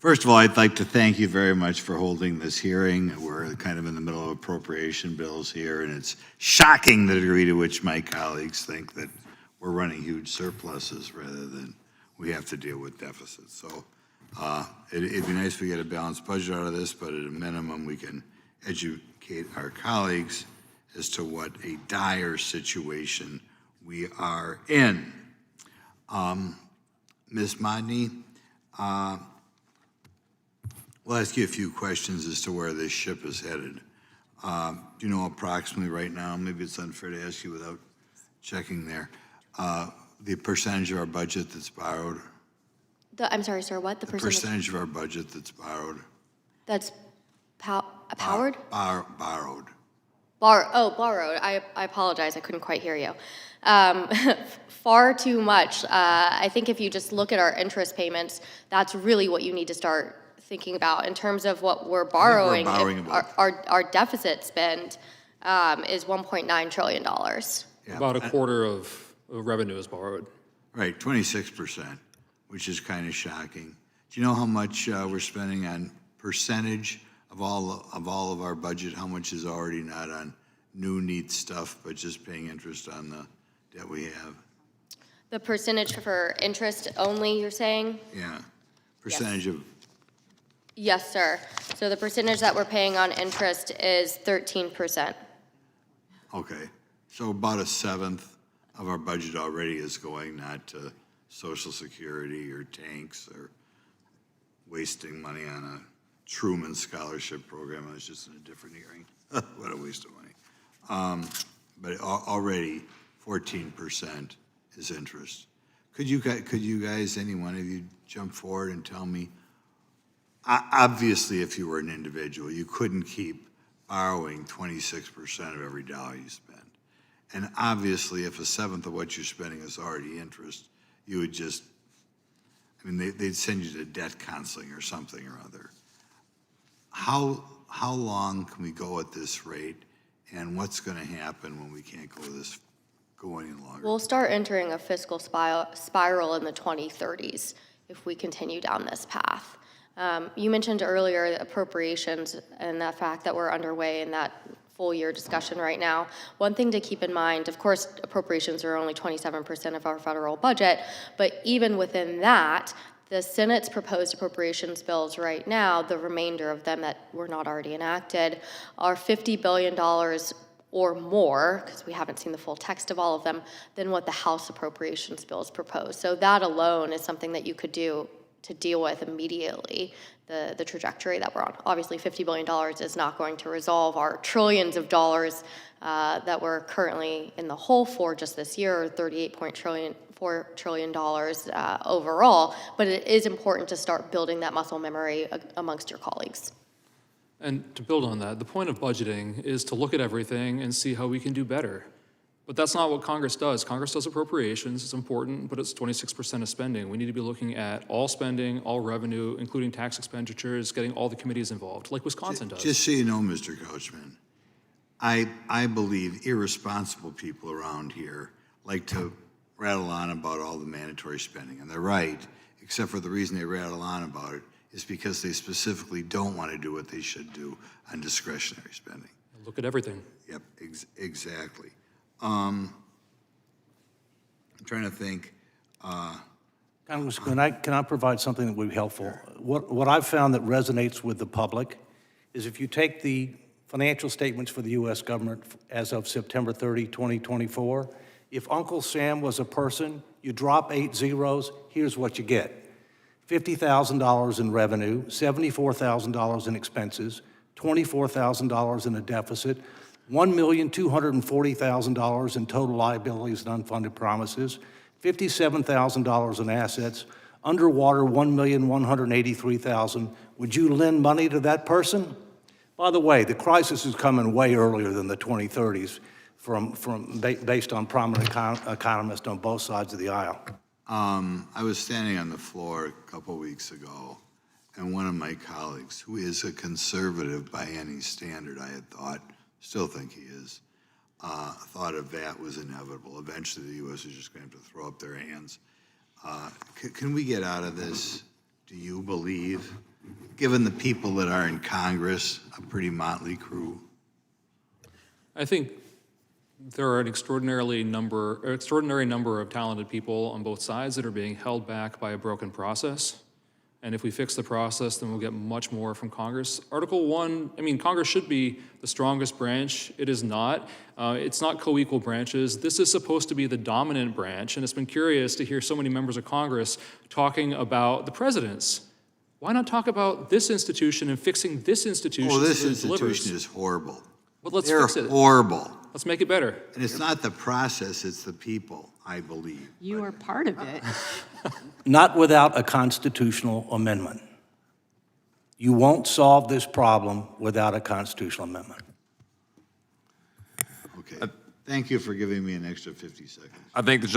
First of all, I'd like to thank you very much for holding this hearing. We're kind of in the middle of appropriation bills here, and it's shocking the degree to which my colleagues think that we're running huge surpluses rather than we have to deal with deficits. So it'd be nice if we get a balanced budget out of this, but at a minimum, we can educate our colleagues as to what a dire situation we are in. Ms. Modney, we'll ask you a few questions as to where this ship is headed. Do you know approximately right now, maybe it's unfair to ask you without checking there, the percentage of our budget that's borrowed? I'm sorry, sir, what? The percentage of our budget that's borrowed? That's powered? Borrowed. Borrowed. I apologize. I couldn't quite hear you. Far too much. I think if you just look at our interest payments, that's really what you need to start thinking about in terms of what we're borrowing. Our deficit spend is $1.9 trillion. Yeah. About a quarter of revenue is borrowed. Right, 26%, which is kind of shocking. Do you know how much we're spending on percentage of all of our budget? How much is already not on new neat stuff, but just paying interest on the debt we have? The percentage for interest only, you're saying? Yeah, percentage of. Yes, sir. So the percentage that we're paying on interest is 13%. Okay, so about a seventh of our budget already is going not to Social Security or tanks or wasting money on a Truman Scholarship Program. I was just in a different hearing. What a waste of money. But already 14% is interest. Could you guys, any one of you, jump forward and tell me, obviously if you were an individual, you couldn't keep borrowing 26% of every dollar you spend. And obviously if a seventh of what you're spending is already interest, you would just, I mean, they'd send you to debt counseling or something or other. How long can we go at this rate, and what's going to happen when we can't go any longer? We'll start entering a fiscal spiral in the 2030s if we continue down this path. You mentioned earlier appropriations and the fact that we're underway in that full year discussion right now. One thing to keep in mind, of course, appropriations are only 27% of our federal budget, but even within that, the Senate's proposed appropriations bills right now, the remainder of them that were not already enacted, are $50 billion or more, because we haven't seen the full text of all of them, than what the House appropriations bills propose. So that alone is something that you could do to deal with immediately the trajectory that we're on. Obviously, $50 billion is not going to resolve our trillions of dollars that we're currently in the hole for just this year, or $4 trillion overall, but it is important to start building that muscle memory amongst your colleagues. And to build on that, the point of budgeting is to look at everything and see how we can do better. But that's not what Congress does. Congress does appropriations, it's important, but it's 26% of spending. We need to be looking at all spending, all revenue, including tax expenditures, getting all the committees involved, like Wisconsin does. Just so you know, Mr. Coachman, I believe irresponsible people around here like to rattle on about all the mandatory spending, and they're right, except for the reason they rattle on about it is because they specifically don't want to do what they should do on discretionary spending. Look at everything. Yep, exactly. I'm trying to think. Congressman, can I provide something that would be helpful? What I've found that resonates with the public is if you take the financial statements for the U.S. government as of September 30, 2024, if Uncle Sam was a person, you drop 8 zeros, here's what you get. $50,000 in revenue, $74,000 in expenses, $24,000 in a deficit, $1,240,000 in total liabilities and unfunded promises, $57,000 in assets, underwater $1,183,000. Would you lend money to that person? By the way, the crisis is coming way earlier than the 2030s based on prominent economists on both sides of the aisle. I was standing on the floor a couple weeks ago, and one of my colleagues, who is a conservative by any standard, I had thought, still think he is, thought a VAT was inevitable. Eventually, the U.S. is just going to have to throw up their hands. Can we get out of this? Do you believe given the people that are in Congress, a pretty motley crew. I think there are an extraordinary number of talented people on both sides that are being held back by a broken process. And if we fix the process, then we'll get much more from Congress. Article 1, I mean, Congress should be the strongest branch. It is not. It's not co-equal branches. This is supposed to be the dominant branch, and it's been curious to hear so many members of Congress talking about the president's. Why not talk about this institution and fixing this institution Oh, this so that it delivers? institution is horrible. Well, let's They're fix it. horrible. Let's make it better. And it's not the process, it's the people, I believe. You are part of it. Not without a constitutional amendment. You won't solve this problem without a constitutional amendment. Okay. Thank you for giving me an extra 50 seconds. I think the